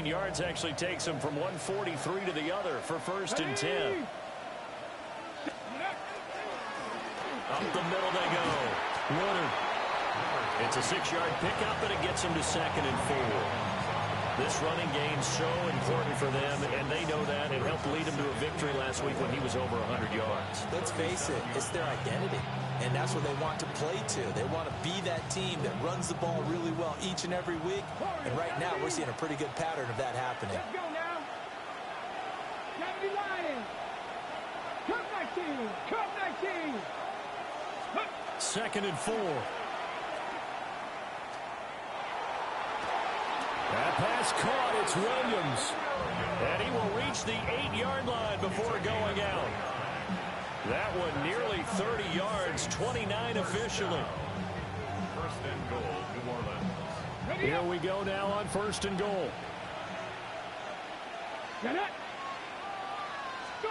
15 yards actually takes them from 143 to the other for 1st and 10. Up the middle they go. Woodard. It's a 6-yard pickup, and it gets them to 2nd and 4. This running game's so important for them, and they know that. It helped lead them to a victory last week when he was over 100 yards. Let's face it, it's their identity, and that's what they want to play to. They want to be that team that runs the ball really well each and every week, and right now we're seeing a pretty good pattern of that happening. Let's go now. Deputy Lions. Cup 19. Cup 19. 2nd and 4. That pass caught. It's Williams. And he will reach the 8-yard line before going out. That one nearly 30 yards, 29 officially. 1st and goal, New Orleans. Here we go now on 1st and goal. Get it. Go.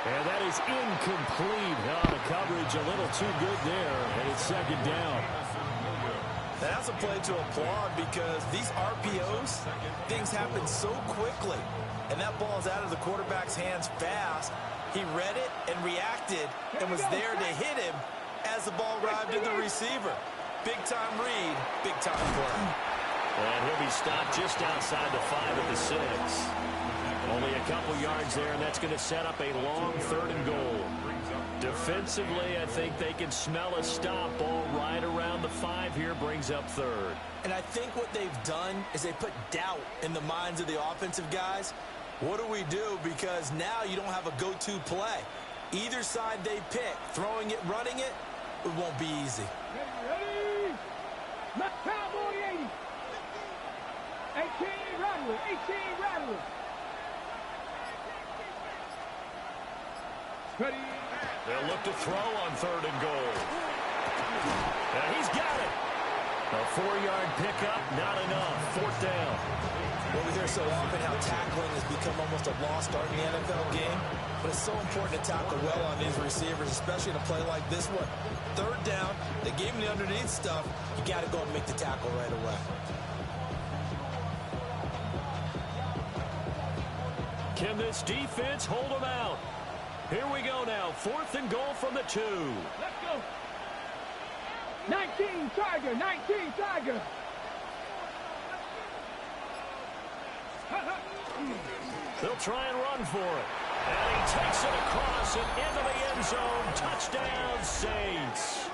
And that is incomplete. Oh, the coverage a little too good there, and it's 2nd down. That's a play to applaud because these RPOs, things happen so quickly. And that ball's out of the quarterback's hands fast. He read it and reacted and was there to hit him as the ball arrived at the receiver. Big-time read, big-time play. And he'll be stopped just outside the 5 at the 6. Only a couple yards there, and that's going to set up a long 3rd and goal. Defensively, I think they can smell a stop. Ball right around the 5 here, brings up 3rd. And I think what they've done is they put doubt in the minds of the offensive guys. What do we do? Because now you don't have a go-to play. Either side they pick, throwing it, running it, it won't be easy. Ready. Let's Cowboy 80. 18 Rattler. 18 Rattler. Ready. They'll look to throw on 3rd and goal. And he's got it. A 4-yard pickup, not enough. 4th down. Well, we hear so often how tackling has become almost a lost art in the NFL game, but it's so important to tackle well on these receivers, especially in a play like this one. 3rd down, they gave him the underneath stuff. You got to go and make the tackle right away. Can this defense hold them out? Here we go now. 4th and goal from the 2. Let's go. 19 Tiger. 19 Tiger. They'll try and run for it. And he takes it across and into the end zone. Touchdown, Saints.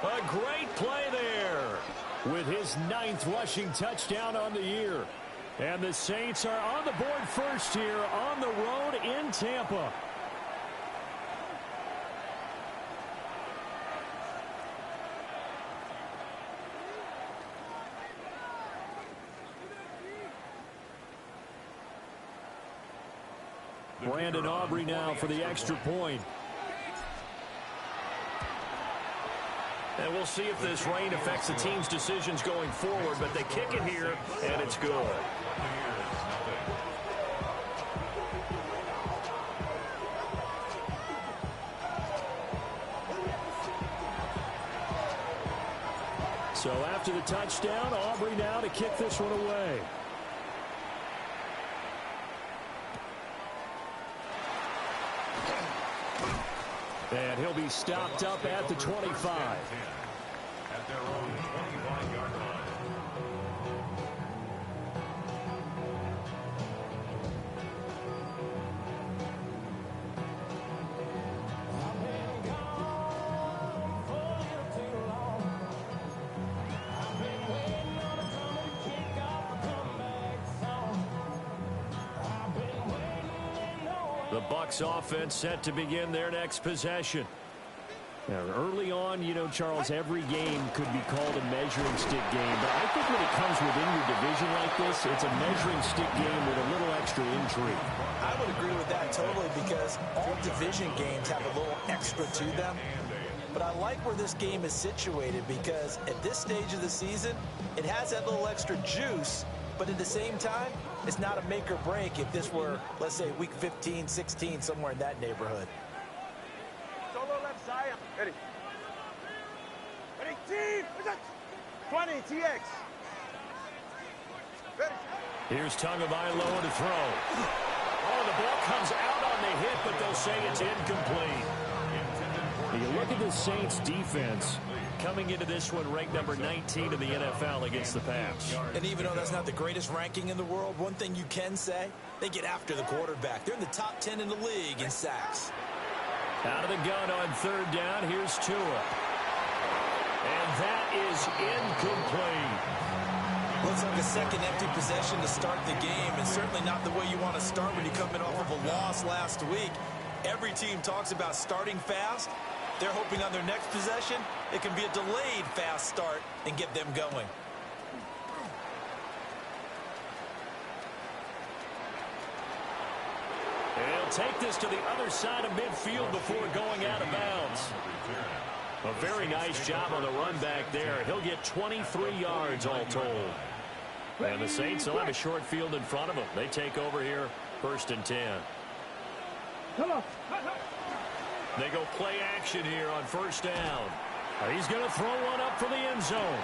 A great play there with his 9th rushing touchdown on the year. And the Saints are on the board first here on the road in Tampa. Brandon Aubrey now for the extra point. And we'll see if this rain affects the team's decisions going forward, but they kick it here, and it's good. So after the touchdown, Aubrey now to kick this one away. And he'll be stopped up at the 25. At their own 25-yard line. The Bucs offense set to begin their next possession. Now, early on, you know, Charles, every game could be called a measuring stick game. But I think when it comes within your division like this, it's a measuring stick game with a little extra intrigue. I would agree with that totally because all division games have a little extra to them. But I like where this game is situated because at this stage of the season, it has that little extra juice. But at the same time, it's not a make or break if this were, let's say, week 15, 16, somewhere in that neighborhood. Solo left side. Ready. Ready, team. 20, TX. Here's Tagovailoa to throw. Oh, the ball comes out on the hit, but they'll say it's incomplete. You look at the Saints defense coming into this one ranked number 19 in the NFL against the pass. And even though that's not the greatest ranking in the world, one thing you can say, they get after the quarterback. They're in the top 10 in the league in sacks. Out of the gun on third down, here's Tua. And that is incomplete. Looks like a second empty possession to start the game, and certainly not the way you want to start when you come in off of a loss last week. Every team talks about starting fast. They're hoping on their next possession, it can be a delayed fast start and get them going. He'll take this to the other side of midfield before going out of bounds. A very nice job on the run back there. He'll get 23 yards all told. And the Saints will have a short field in front of them. They take over here, 1st and 10. Come on. They go play action here on 1st down. He's going to throw one up for the end zone.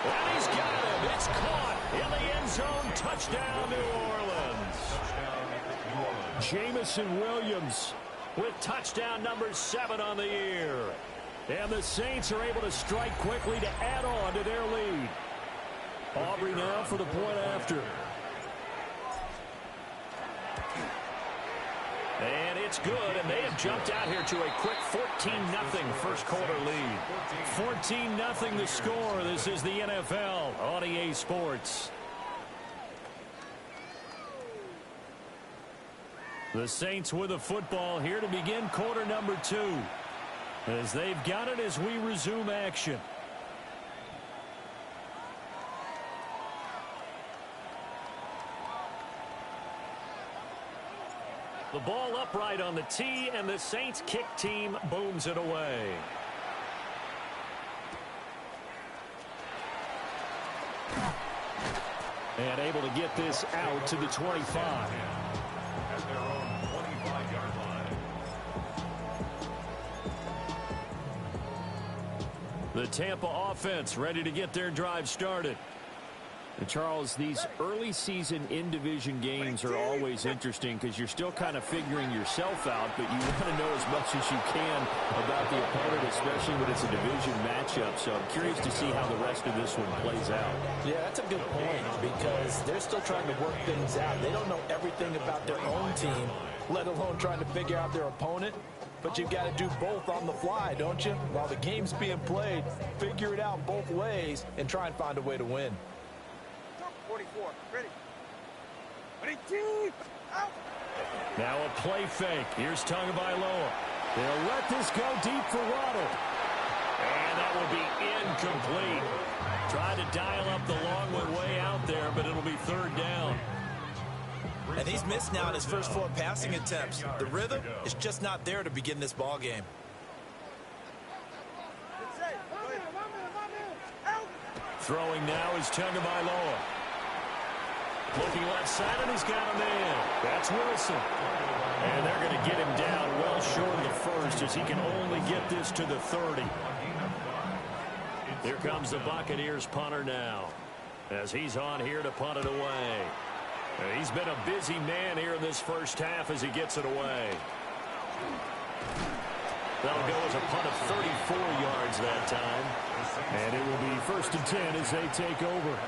And he's got him. It's caught in the end zone. Touchdown, New Orleans. Jamison Williams with touchdown number 7 on the year. And the Saints are able to strike quickly to add on to their lead. Aubrey now for the point after. And it's good, and they have jumped out here to a quick 14-0 first quarter lead. 14-0 the score. This is the NFL on EA Sports. The Saints with the football here to begin quarter number 2. As they've got it as we resume action. The ball upright on the tee, and the Saints kick team booms it away. And able to get this out to the 25. At their own 25-yard line. The Tampa offense ready to get their drive started. And Charles, these early season in-division games are always interesting because you're still kind of figuring yourself out, but you want to know as much as you can about the opponent, especially when it's a division matchup. So I'm curious to see how the rest of this one plays out. Yeah, that's a good point because they're still trying to work things out. They don't know everything about their own team, let alone trying to figure out their opponent. But you've got to do both on the fly, don't you? While the game's being played, figure it out both ways and try and find a way to win. 44, ready. 22, out. Now a play fake. Here's Tagovailoa. They'll let this go deep for Waddle. And that will be incomplete. Tried to dial up the long one way out there, but it'll be 3rd down. And he's missed now in his first 4 passing attempts. The rhythm is just not there to begin this ball game. Throwing now is Tagovailoa. Looking left side, and he's got a man. That's Wilson. And they're going to get him down well short of the first as he can only get this to the 30. Here comes the Buccaneers punter now as he's on here to punt it away. And he's been a busy man here in this first half as he gets it away. That'll go as a punt of 34 yards that time. And it will be 1st and 10 as they take over.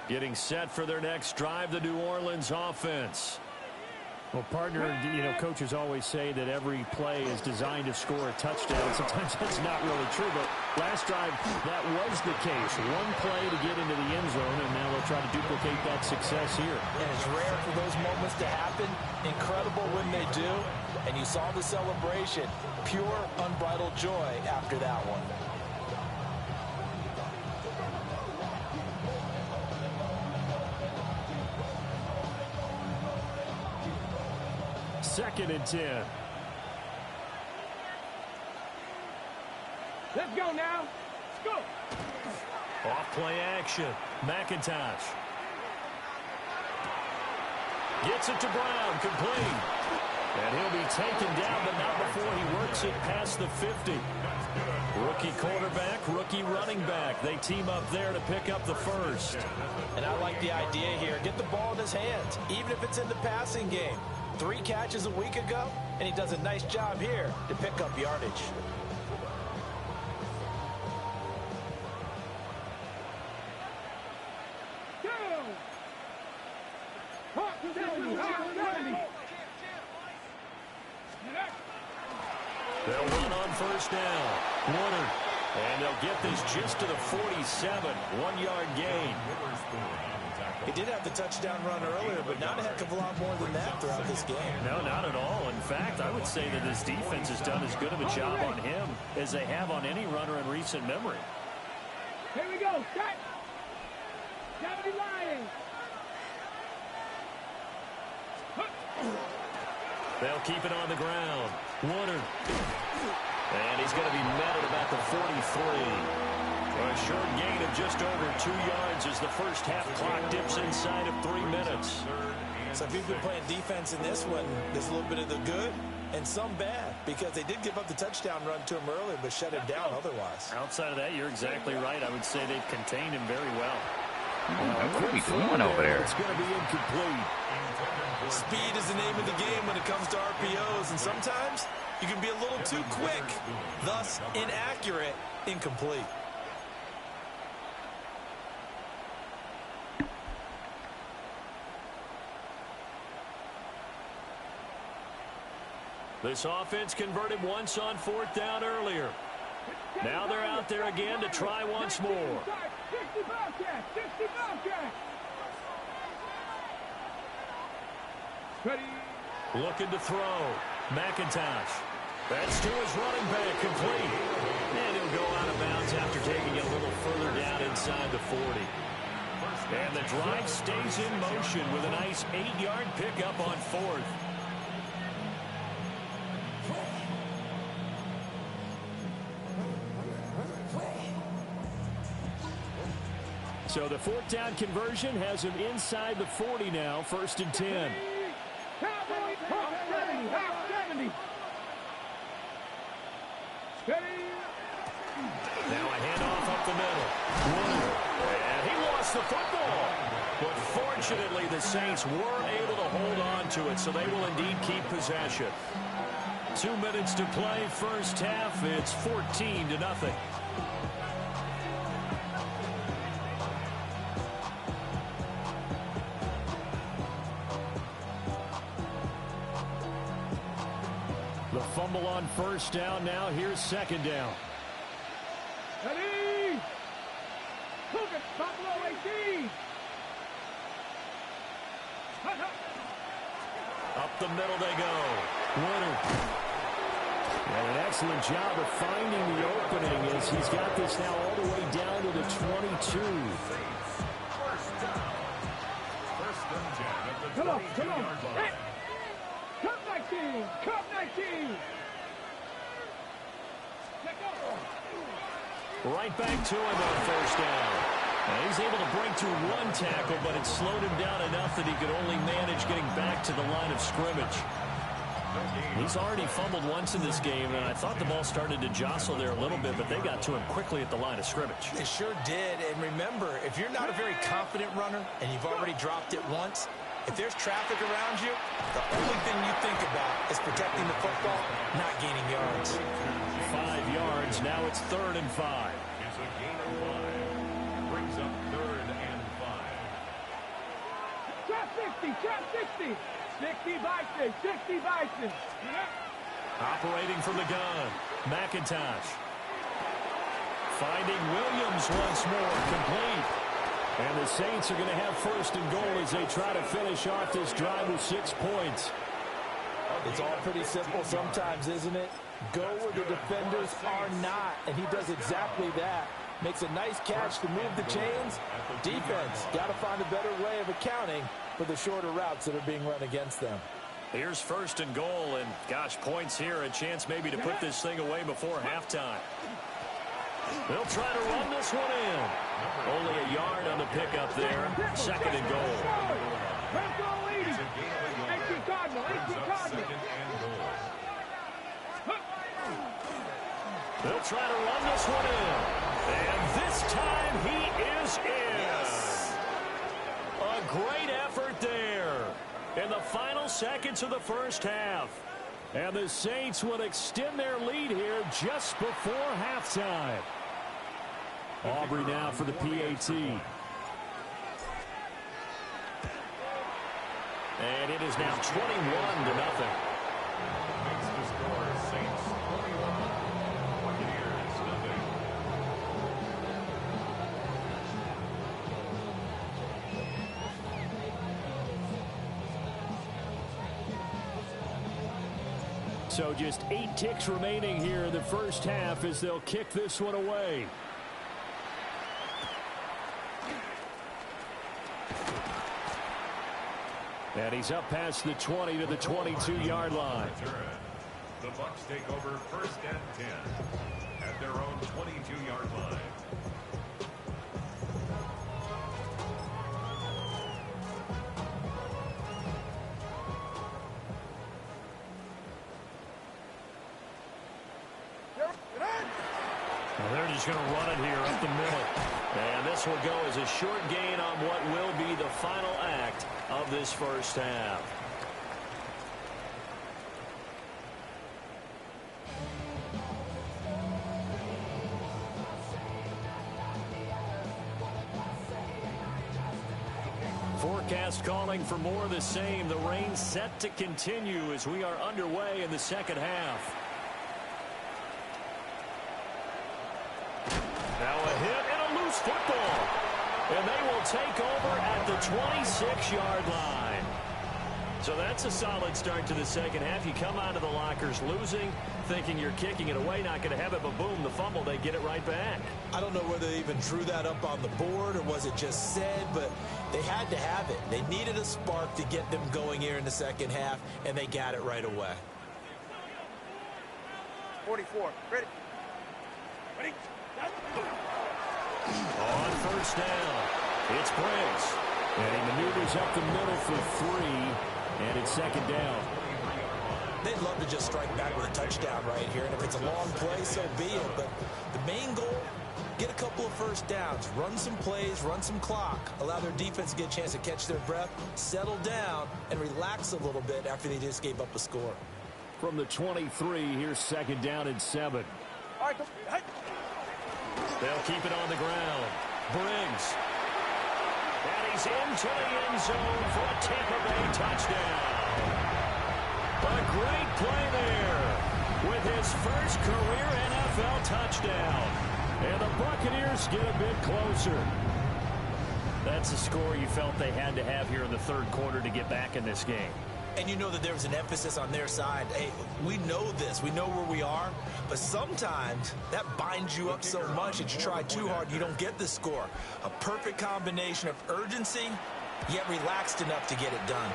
Getting set for their next drive, the New Orleans offense. Well, partner, you know, coaches always say that every play is designed to score a touchdown. Sometimes that's not really true, but last drive, that was the case. One play to get into the end zone, and now they'll try to duplicate that success here. And it's rare for those moments to happen. Incredible when they do. And you saw the celebration. Pure, unbridled joy after that one. Second and 10. Let's go now. Let's go. Off play action. McIntosh. Gets it to Brown. Complete. And he'll be taken down, but not before he works it past the 50. Rookie quarterback, rookie running back. They team up there to pick up the first. And I like the idea here. Get the ball in his hands, even if it's in the passing game. 3 catches a week ago, and he does a nice job here to pick up yardage. They'll run on first down. Woodard. And they'll get this just to the 47. 1-yard gain. He did have the touchdown run earlier, but not a heck of a lot more than that throughout this game. No, not at all. In fact, I would say that this defense has done as good of a job on him as they have on any runner in recent memory. Here we go. Cut. 70 Lions. They'll keep it on the ground. Woodard. And he's going to be met at about the 43. A short gain of just over 2 yards as the first half clock dips inside of 3 minutes. So if you've been playing defense in this one, there's a little bit of the good and some bad, because they did give up the touchdown run to him earlier, but shut him down otherwise. Outside of that, you're exactly right. I would say they've contained him very well. What are we doing over there? It's going to be incomplete. Speed is the name of the game when it comes to RPOs, and sometimes you can be a little too quick, thus inaccurate, incomplete. This offense converted once on 4th down earlier. Now they're out there again to try once more. 60 Bobcats. 60 Bobcats. Ready. Looking to throw. McIntosh. That's to his running back, complete. And he'll go out of bounds after taking it a little further down inside the 40. And the drive stays in motion with a nice 8-yard pickup on 4th. So the 4th down conversion has him inside the 40 now, 1st and 10. Cowboys, half 70, half 70. Ready. Now a handoff up the middle. And he lost the football. But fortunately, the Saints were able to hold on to it, so they will indeed keep possession. 2 minutes to play, first half. It's 14-0. The fumble on first down. Now here's 2nd down. Ready. Hook Buffalo 18. Up the middle they go. Woodard. And an excellent job of finding the opening as he's got this now all the way down to the 22. Come on, come on. Hey. Cup 19. Cup 19. Let go. Right back to him on first down. And he's able to break through 1 tackle, but it slowed him down enough that he could only manage getting back to the line of scrimmage. He's already fumbled once in this game, and I thought the ball started to jostle there a little bit, but they got to him quickly at the line of scrimmage. They sure did, and remember, if you're not a very confident runner and you've already dropped it once, if there's traffic around you, the only thing you think about is protecting the football, not gaining yards. 5 yards, now it's 3rd and 5. It's a gain of 5. Brings up 3rd and 5. Trap 60. Trap 60. 60 Bison. 60 Bison. Operating from the gun, McIntosh. Finding Williams once more, complete. And the Saints are going to have 1st and goal as they try to finish off this drive with 6 points. It's all pretty simple sometimes, isn't it? Go where the defenders are not, and he does exactly that. Makes a nice catch to move the chains. Defense got to find a better way of accounting for the shorter routes that are being run against them. Here's 1st and goal, and gosh, points here, a chance maybe to put this thing away before halftime. They'll try to run this one in. Only a yard on the pickup there. 2nd and goal. 18 Cardinal. 18 Cardinal. They'll try to run this one in. And this time he is in. Yes. A great effort there in the final seconds of the first half. And the Saints will extend their lead here just before halftime. Aubrey now for the PAT. And it is now 21-0. Makes the score Saints 21, Buccaneers nothing. So just 8 ticks remaining here in the first half as they'll kick this one away. And he's up past the 20 to the 22-yard line. The Bucs take over 1st and 10 at their own 22-yard line. Well, they're just going to run it here up the middle. And this will go as a short gain on what will be the final act of this first half. Forecast calling for more of the same. The rain set to continue as we are underway in the second half. Now a hit and a loose football. And they will take over at the 26-yard line. So that's a solid start to the second half. You come out of the lockers losing, thinking you're kicking it away, not going to have it, but boom, the fumble, they get it right back. I don't know whether they even drew that up on the board or was it just said, but they had to have it. They needed a spark to get them going here in the second half, and they got it right away. 44. Ready. Ready. On first down, it's Briggs. And he maneuvers up the middle for 3, and it's second down. They'd love to just strike back with a touchdown right here, and if it's a long play, so be it. But the main goal, get a couple of first downs, run some plays, run some clock, allow their defense to get a chance to catch their breath, settle down, and relax a little bit after they just gave up a score. From the 23, here's second down and 7. All right. Hey. They'll keep it on the ground. Briggs. And he's into the end zone for a Tampa Bay touchdown. A great play there with his first career NFL touchdown. And the Buccaneers get a bit closer. That's a score you felt they had to have here in the third quarter to get back in this game. And you know that there was an emphasis on their side. Hey, we know this. We know where we are. But sometimes that binds you up so much that you try too hard, you don't get the score. A perfect combination of urgency, yet relaxed enough to get it done.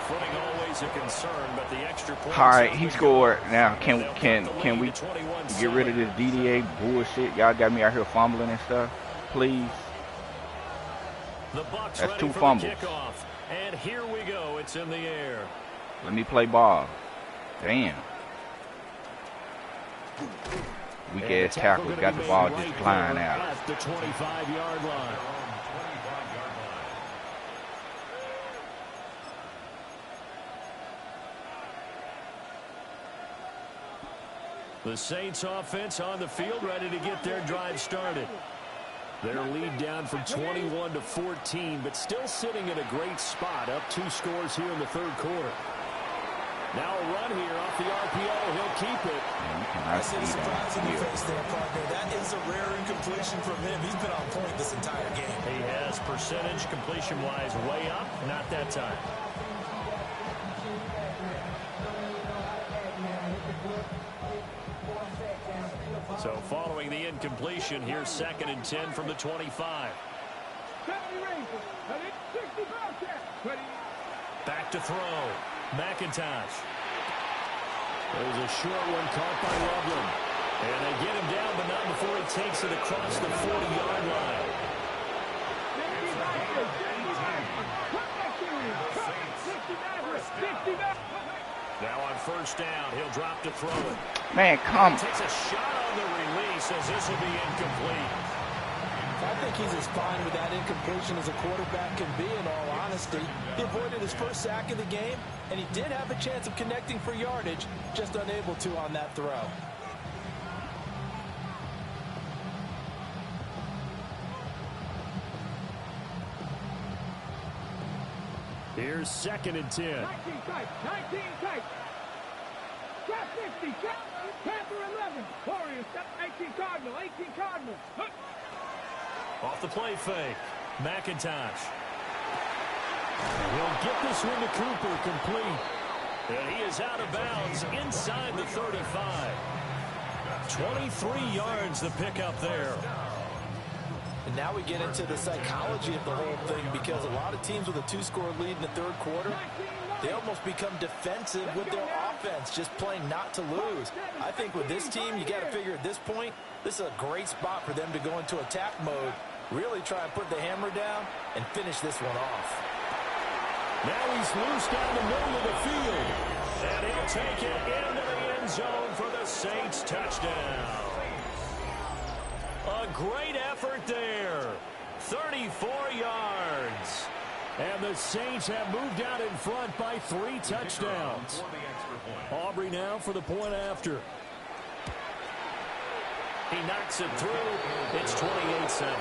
Footing always a concern, but the extra points. All right, he scored. Now, can we get rid of this DDA bullshit? Y'all got me out here fumbling and stuff. Please. The Bucs That's ready 2 for fumbles. the kickoff. And here we go. It's in the air. Let me play ball. Damn. Weak ass tackle got the ball just flying out. At the 25-yard line. The Saints offense on the field, ready to get their drive started. Their lead down from 21 to 14, but still sitting in a great spot, up 2 scores here in the third quarter. Now a run here off the RPO. He'll keep it. I see the surprise in your face there, partner. That is a rare incompletion from him. He's been on point this entire game. He has percentage completion-wise way up. Not that time. So following the incompletion, here's 2nd and 10 from the 25. Back to throw. McIntosh. There's a short one caught by Loveland. And they get him down, but not before he takes it across the 40-yard line. Now on first down, he'll drop to throw it. Man, come. Takes a shot on the release as this will be incomplete. I think he's as fine with that incompletion as a quarterback can be, in all honesty. He avoided his first sack of the game, and he did have a chance of connecting for yardage, just unable to on that throw. Here's 2nd and 10. 19 tight, 19 tight. Trap 50, trap, Panther 11. Warriors, 18 Cardinal, 18 Cardinal. Hook. Off the play fake, McIntosh. And he'll get this one to Cooper, complete. And he is out of bounds inside the 35. 23 yards the pickup there. And now we get into the psychology of the whole thing, because a lot of teams with a 2-score lead in the third quarter, they almost become defensive with their offense, just playing not to lose. I think with this team, you got to figure at this point, this is a great spot for them to go into attack mode, really try and put the hammer down and finish this one off. Now he's loose down the middle of the field. And he'll take it into the end zone for the Saints touchdown. A great effort there. 34 yards. And the Saints have moved out in front by 3 touchdowns. Aubrey now for the point after. He knocks it through. It's 28-7.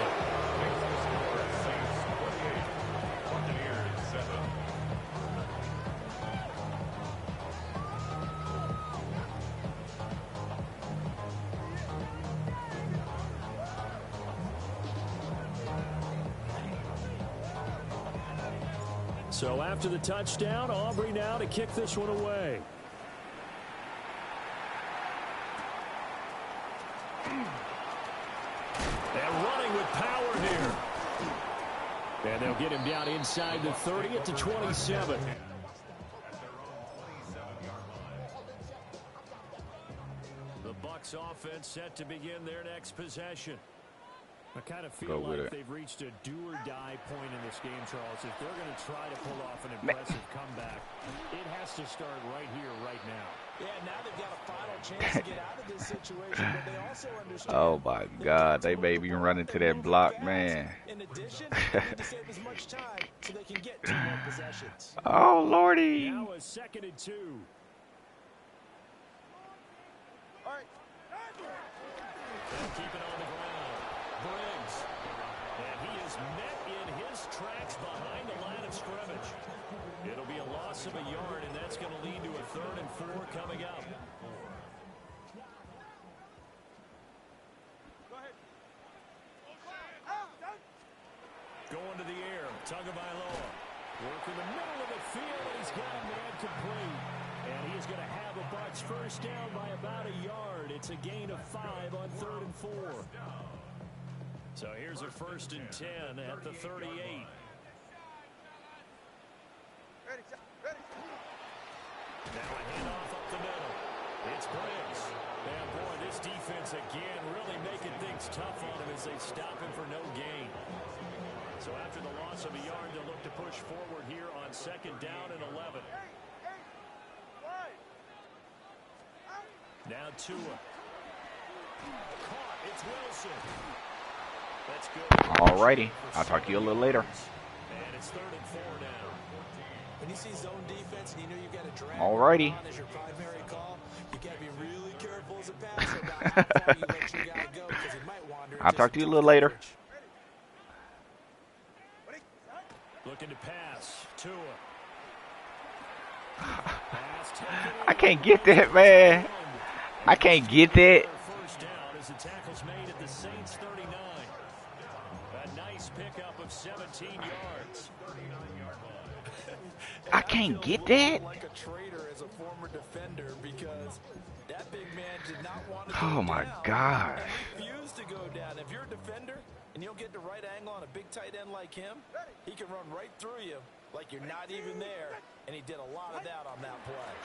So after the touchdown, Aubrey now to kick this one away. And running with power here. And they'll get him down inside the 30 at the 27. The Bucs offense set to begin their next possession. I kind of feel like they've reached a do-or-die point in this game, Charles. If they're going to try to pull off an impressive comeback, it has to start right here, right now. Yeah, now they've got a final chance to get out of this situation, but they also understand. Oh, my God. They may be running to that block, man. In addition, they need to save as much time so they can get 2 more possessions. Oh, Lordy. Now a 2nd and 2. All right. They'll keep it on the ground. Briggs. And he is met in his tracks behind the line of scrimmage. It'll be a loss of a yard, and that's going to lead to a 3rd and 4 coming up. Going to the air, Tagovailoa. Work in the middle of the field, and he's got a man complete. And he is going to have a Bucs first down by about a yard. It's a gain of 5 on 3rd and 4. So here's a 1st and 10 at the 38. Now a handoff up the middle. It's Briggs. And boy, this defense again really making things tough on him as they stop him for no gain. So after the loss of a yard, they'll look to push forward here on 2nd down and 11. Now Tua. Caught. It's Wilson. That's good. All righty. I'll talk to you a little later. And it's 3rd and 4 now. When you see zone defense and you know you've got a drag All righty. on as your primary call, you got to be really careful as a passer about how far you let your guy go, because he might wander. I'll talk to you a little later. Looking to pass. Tua. I can't get that, man. I can't get that. First down as the tackle's made at the Saints 39. A nice pickup of 17 yards. I can't get that. Like a traitor as a former defender, because that big man did not want to Oh, my gosh. He refused to go down. If you're a defender and you'll get the right angle on a big tight end like him, he can run right through you like you're not even there, and he did a lot of that on that play.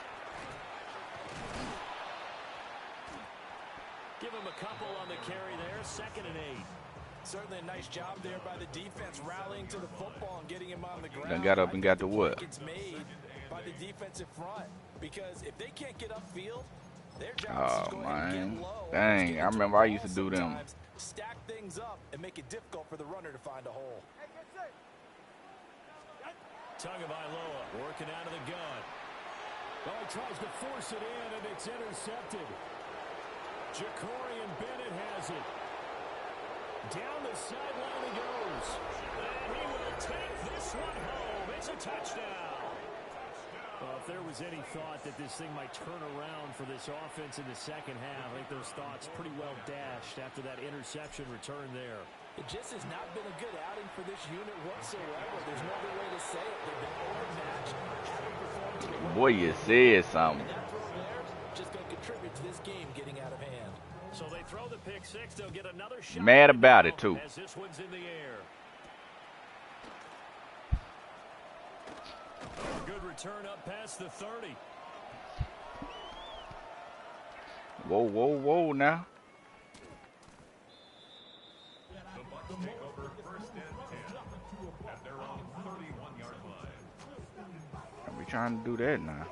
Give him a couple on the carry there. 2nd and 8. Certainly a nice job there by the defense, rallying to the football and getting him on the ground. Done got up and got the what? It's made by the defensive front. because if they can't get upfield, their job is to go ahead and get low. Dang, I remember I used to do them. Stack things up and make it difficult for the runner to find a hole. Tagovailoa working out of the gun. Oh, he tries to force it in, and it's intercepted. Jacorian Bennett has it. Down the sideline he goes. And he will take this one home. It's a touchdown. If there was any thought that this thing might turn around for this offense in the second half, I think those thoughts pretty well dashed after that interception return there. It just has not been a good outing for this unit whatsoever. There's no other way to say it. They've been overmatched, haven't performed to the way. Boy, you said something. And that throw there just going to contribute to this game getting out of hand. So they throw the pick six. They'll get another shot. Mad about it, too. As this one's in the air. A good return up past the 30. Whoa, whoa, whoa now. The Bucs take over first and 10 at their own 31-yard line. I'll be trying to do that now.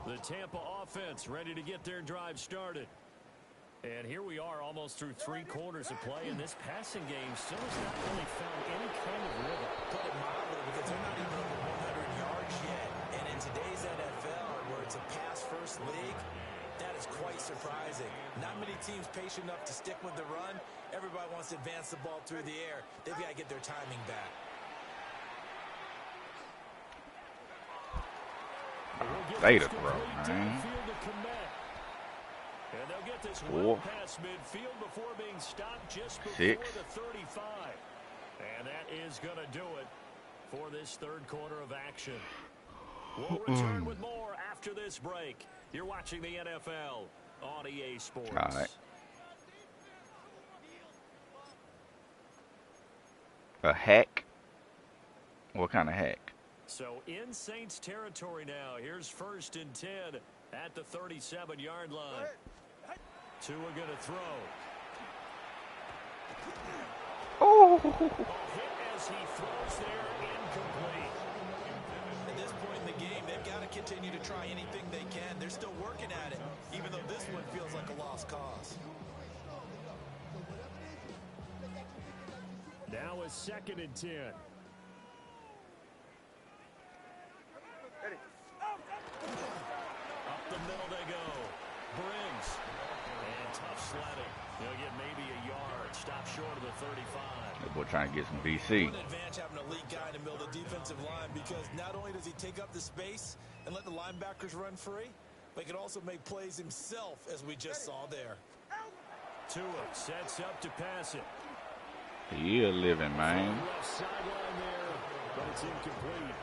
The Tampa offense ready to get their drive started. And here we are almost through 3 quarters of play, and this passing game still has not really found any kind of rhythm. Put it mildly, because they're not even over 100 yards yet. And in today's NFL, where it's a pass-first league, that is quite surprising. Not many teams patient enough to stick with the run. Everybody wants to advance the ball through the air. They've got to get their timing back. Theta throw, man. And they'll get this 4, past midfield before being stopped just before 6. the 35. And that is going to do it for this third quarter of action. We'll return with more after this break. You're watching the NFL on EA Sports. All right. A hack? What kind of hack? So in Saints territory now. Here's 1st and 10 at the 37-yard line. Tua going to throw. Oh! Hit as he throws there, incomplete. At this point in the game, they've got to continue to try anything they can. They're still working at it, even though this one feels like a lost cause. Now a 2nd and 10. Up the middle they go. Briggs. And tough sledding. They'll get maybe a yard. Stop short of the 35. That boy trying to get some BC. An advantage having a lead guy in the middle of the defensive line, because not only does he take up the space and let the linebackers run free, but he can also make plays himself, as we just saw there. Tua sets up to pass it. He a living, man. Left sideline there, but it's incomplete.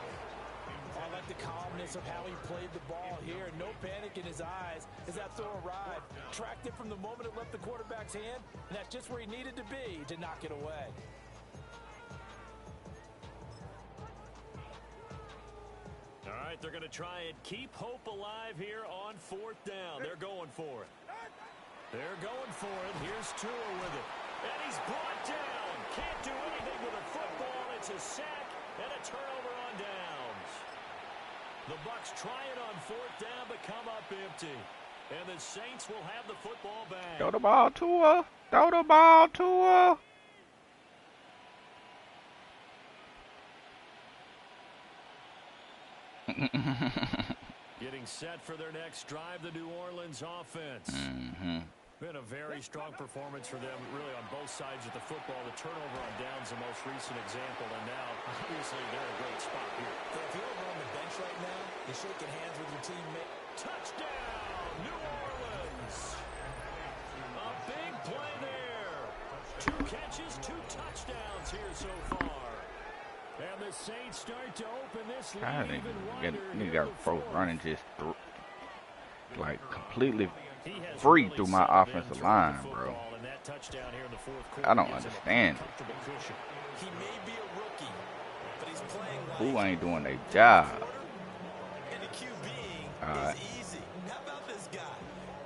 I like the calmness of how he played the ball here. No panic in his eyes as that throw arrived. Tracked it from the moment it left the quarterback's hand, and that's just where he needed to be to knock it away. All right, they're going to try and keep hope alive here on 4th down. They're going for it. They're going for it. Here's Tua with it. And he's brought down. Can't do anything with a football. It's a sack and a turnover on downs. The Bucs try it on 4th down, but come up empty. And the Saints will have the football back. Throw the ball to her. Throw the ball to her. Getting set for their next drive, the New Orleans offense. Been a very strong performance for them, really, on both sides of the football. The turnover on downs, the most recent example, and now, obviously, they're in a great spot here. If you're over on the bench right now, you're shaking hands with your teammate. Touchdown, New Orleans! A big play there. 2 catches, 2 touchdowns here so far. And the Saints start to open this lead even wider. You got folks running just like completely free through my offensive line, bro. I don't understand it. He may be a rookie, but he's playing like Who ain't doing their job? And the QBing is easy. How about this guy?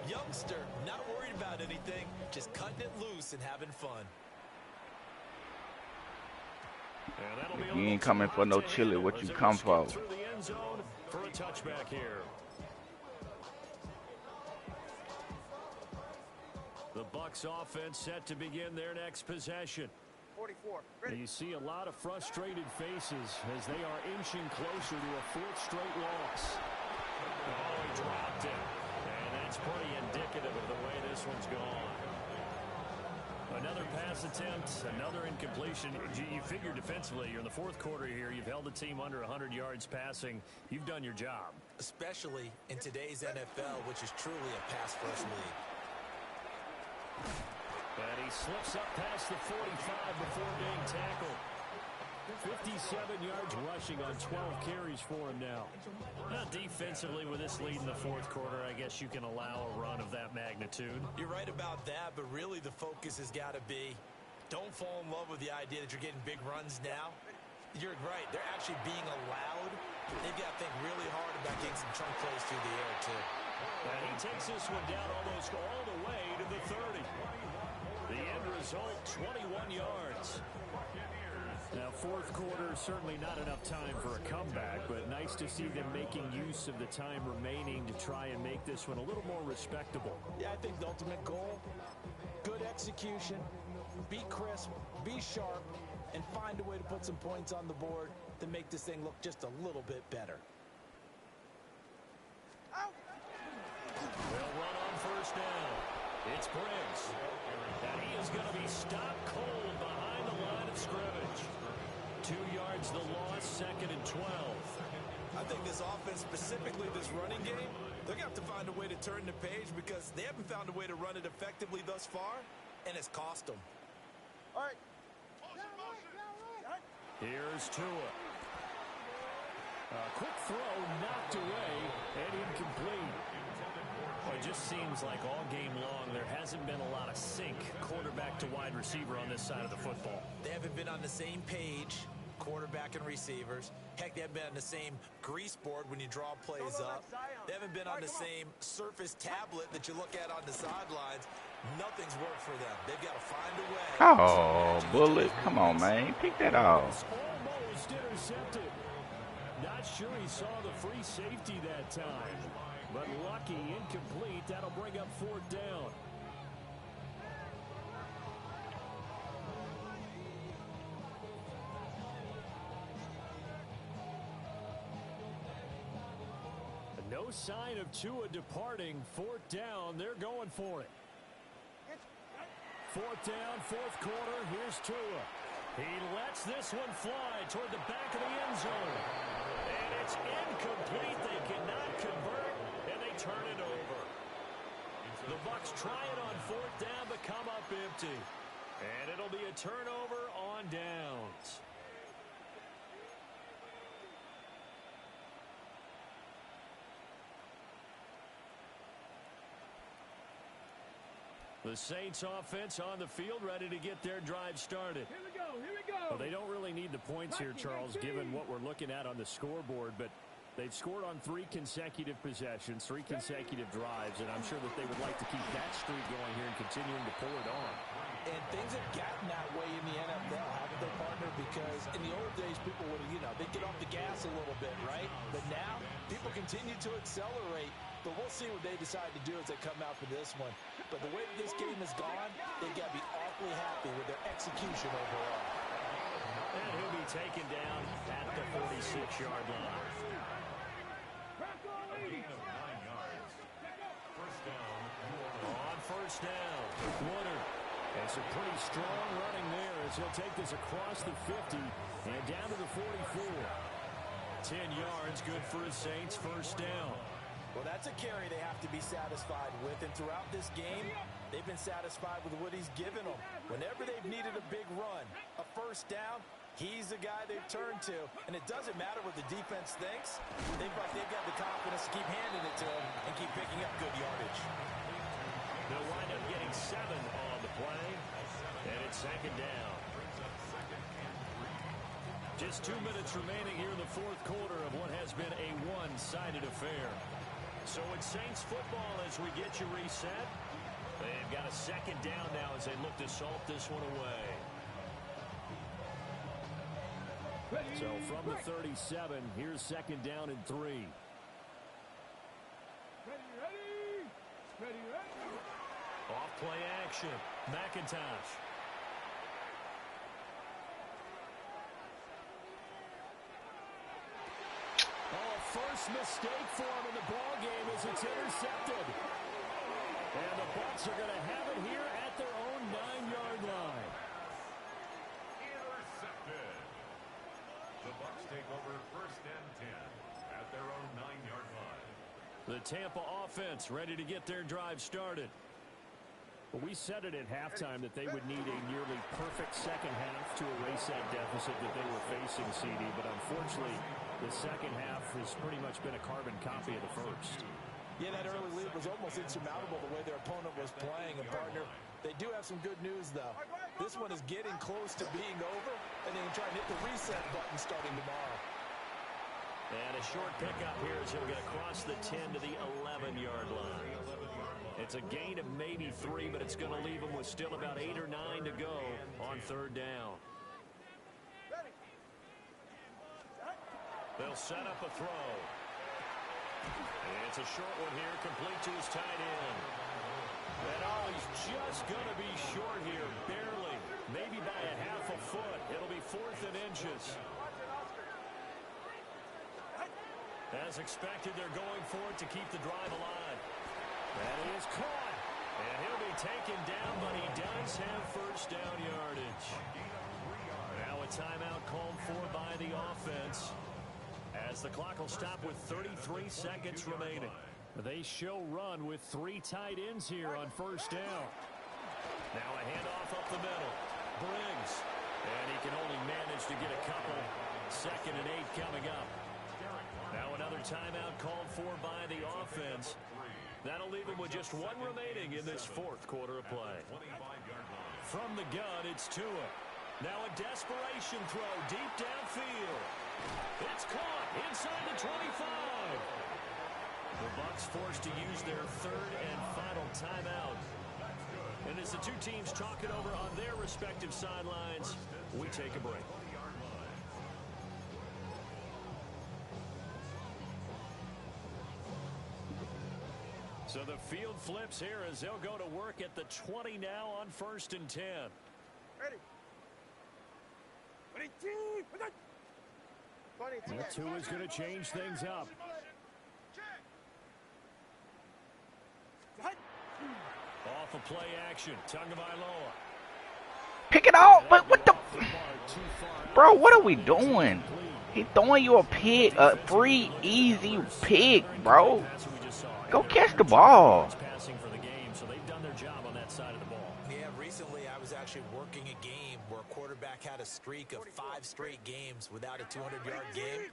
Youngster, not worried about anything, just cutting it loose and having fun. You ain't coming for no chili. What you come for? For a touchback here. The Bucs offense set to begin their next possession. 44. Ready. You see a lot of frustrated faces as they are inching closer to a fourth straight loss. Oh, he dropped it. And that's pretty indicative of the way this one's gone. Another pass attempt, another incompletion. You figure defensively, you're in the fourth quarter here. You've held the team under 100 yards passing. You've done your job. Especially in today's NFL, which is truly a pass-first league. And he slips up past the 45 before being tackled. 57 yards rushing on 12 carries for him now. Defensively, with this lead in the fourth quarter, I guess you can allow a run of that magnitude. You're right about that, but really the focus has got to be, don't fall in love with the idea that you're getting big runs now. You're right. They're actually being allowed. They've got to think really hard about getting some chunk plays through the air, too. And he takes this one down almost all the way to the 30. The end result, 21 yards. Now, fourth quarter, certainly not enough time for a comeback, but nice to see them making use of the time remaining to try and make this one a little more respectable. Yeah, I think the ultimate goal, good execution, be crisp, be sharp, and find a way to put some points on the board to make this thing look just a little bit better. They'll run on first down. It's Briggs. And he is going to be stopped cold behind the line of scrimmage. 2 yards the loss, 2nd and 12. I think this offense, specifically this running game, they're going to have to find a way to turn the page because they haven't found a way to run it effectively thus far, and it's cost them. All right. Here's Tua. A quick throw knocked away and incomplete. Well, it just seems like all game long there hasn't been a lot of sync quarterback to wide receiver on this side of the football. They haven't been on the same page, quarterback and receivers. Heck, they haven't been on the same grease board when you draw plays up. They haven't been on the same surface tablet that you look at on the sidelines. Nothing's worked for them. They've got to find a way. Oh, Bullet. Come on, man. Pick that off. Almost intercepted. Not sure he saw the free safety that time. But lucky, incomplete. That'll bring up fourth down. No sign of Tua departing. Fourth down. They're going for it. Fourth down, fourth quarter. Here's Tua. He lets this one fly toward the back of the end zone. And it's incomplete. They cannot convert, and they turn it over. The Bucs try it on fourth down, but come up empty. And it'll be a turnover on downs. The Saints offense on the field, ready to get their drive started. Here we go. Here we go. Well, they don't really need the points here, Charles, given what we're looking at on the scoreboard, but they've scored on 3 consecutive possessions, 3 consecutive drives, and I'm sure that they would like to keep that streak going here and continuing to pull it on. And things have gotten that way in the NFL, haven't they, partner? Because in the old days, people would, they'd get off the gas a little bit, right? But now, people continue to accelerate. But we'll see what they decide to do as they come out for this one. But the way this game has gone, they've got to be awfully happy with their execution overall. And he'll be taken down at the 46-yard line. On first down, Woodard. And some pretty strong running there as he'll take this across the 50 and down to the 44. 10 yards, good for the Saints, first down. Well, that's a carry they have to be satisfied with. And throughout this game, they've been satisfied with what he's given them. Whenever they've needed a big run, a first down, he's the guy they've turned to. And it doesn't matter what the defense thinks. They've got the confidence to keep handing it to him and keep picking up good yardage. They'll wind up getting 7 on the play. And it's second down. Just 2 minutes remaining here in the fourth quarter of what has been a one-sided affair. So it's Saints football as we get you reset. They've got a second down now as they look to salt this one away. So from the 37, here's second down and 3. Play action. McIntosh. Oh, first mistake for him in the ball game as it's intercepted. And the Bucs are going to have it here at their own 9-yard line. Intercepted. The Bucs take over first and 10 at their own 9-yard line. The Tampa offense ready to get their drive started. We said it at halftime that they would need a nearly perfect second half to erase that deficit that they were facing, CD. But unfortunately, the second half has pretty much been a carbon copy of the first. Yeah, that early lead was almost insurmountable the way their opponent was playing. And, partner, they do have some good news, though. This one is getting close to being over, and they can try and hit the reset button starting tomorrow. And a short pickup here as he'll get across the 10 to the 11-yard line. It's a gain of maybe 3, but it's going to leave them with still about 8 or 9 to go on third down. They'll set up a throw. It's a short one here, complete to his tight end. And he's just going to be short here, barely. Maybe by a half a foot. It'll be 4th and inches. As expected, they're going for it to keep the drive alive. And he is caught. And he'll be taken down, but he does have first down yardage. Now a timeout called for by the offense, as the clock will stop with 33 seconds remaining. They show run with 3 tight ends here on first down. Now a handoff up the middle. Briggs. And he can only manage to get a couple. 2nd and 8 coming up. Now another timeout called for by the offense. That'll leave him with just 1 remaining in this 4th quarter of play. From the gun, it's Tua. Now a desperation throw deep downfield. It's caught inside the 25. The Bucs forced to use their 3rd and final timeout. And as the two teams talk it over on their respective sidelines, we take a break. So the field flips here as they'll go to work at the 20 now on 1st and 10. Ready. That two is going to change things up. Off of play action. Tagovailoa. Pick it off, but what the... Bro, what are we doing? He throwing you a pick, a free, easy pick, bro. Go catch the ball. Passing for the game, so they've done their job on that side of the ball. Yeah, recently I was actually working a game where a quarterback had a streak of 5 straight games without a 200-yard game.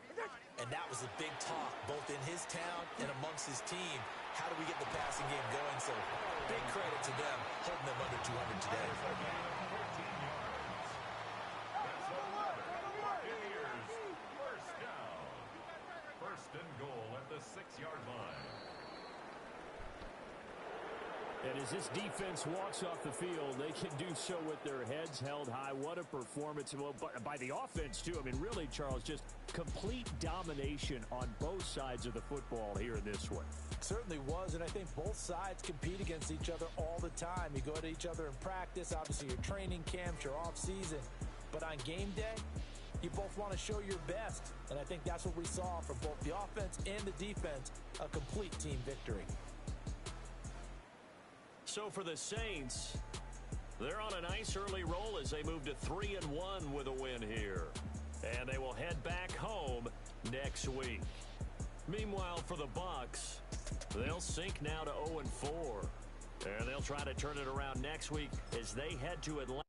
And that was a big talk, both in his town and amongst his team. How do we get the passing game going? So big credit to them, holding them under 200 today. First and goal at the 6-yard line. And as this defense walks off the field, they can do so with their heads held high. What a performance. Well, by the offense, too. I mean, really, Charles, just complete domination on both sides of the football here in this one. Certainly was, and I think both sides compete against each other all the time. You go at each other in practice, obviously your training camps, your off-season. But on game day, you both want to show your best. And I think that's what we saw from both the offense and the defense, a complete team victory. So for the Saints, they're on a nice early roll as they move to 3-1 with a win here. And they will head back home next week. Meanwhile, for the Bucs, they'll sink now to 0-4. And they'll try to turn it around next week as they head to Atlanta.